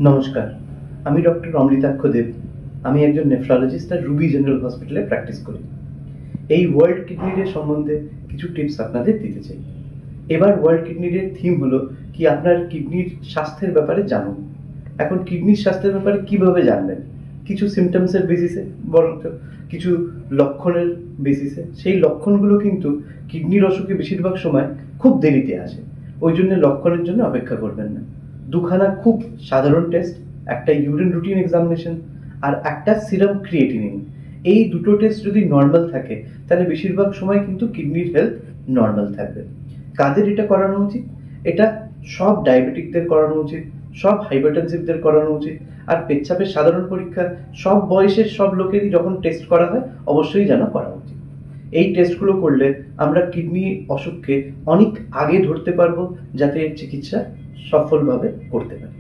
নমস্কার, আমি ডক্টর অমৃতাক্ষ দেব। আমি একজন নেফ্রোলজিস্ট আর রুবি জেনারেল হসপিটালে প্র্যাকটিস করি। এই ওয়ার্ল্ড কিডনি ডে সম্বন্ধে কিছু টিপস আপনাদের দিতে চাই। এবার ওয়ার্ল্ড কিডনি ডে থিম হলো কি আপনার কিডনির স্বাস্থ্যের ব্যাপারে জানুন। এখন কিডনির স্বাস্থ্যের ব্যাপারে কিভাবে জানবেন? কিছু সিমটমসের বেসিসে, বরঞ্চ কিছু লক্ষণের বেসিসে। সেই লক্ষণগুলো কিন্তু কিডনির অসুখে বেশিরভাগ সময় খুব দেরিতে আসে। ওই জন্য লক্ষণের জন্য অপেক্ষা করবেন না। দুখানা খুব সাধারণ টেস্ট, একটা ইউরিন রুটিন এক্সামিনেশন আর একটা সিরাম ক্রিয়েটিনিন, এই দুটো টেস্ট যদি নর্মাল থাকে তাহলে বেশিরভাগ সময় কিন্তু কিডনির হেলথ নর্মাল থাকবে। কাদের এটা করানো উচিত? এটা সব ডায়াবেটিকদের করানো উচিত, সব হাইপারটেনসিভদের করানো উচিত। আর পেচ্ছাপের সাধারণ পরীক্ষা সব বয়সের সব লোকেরই যখন টেস্ট করা হয় অবশ্যই যেন করা উচিত। এই টেস্টগুলো করলে আমরা কিডনি অসুখকে অনেক আগে ধরতে পারবো, যাতে এর চিকিৎসা সফলভাবে করতে পারি।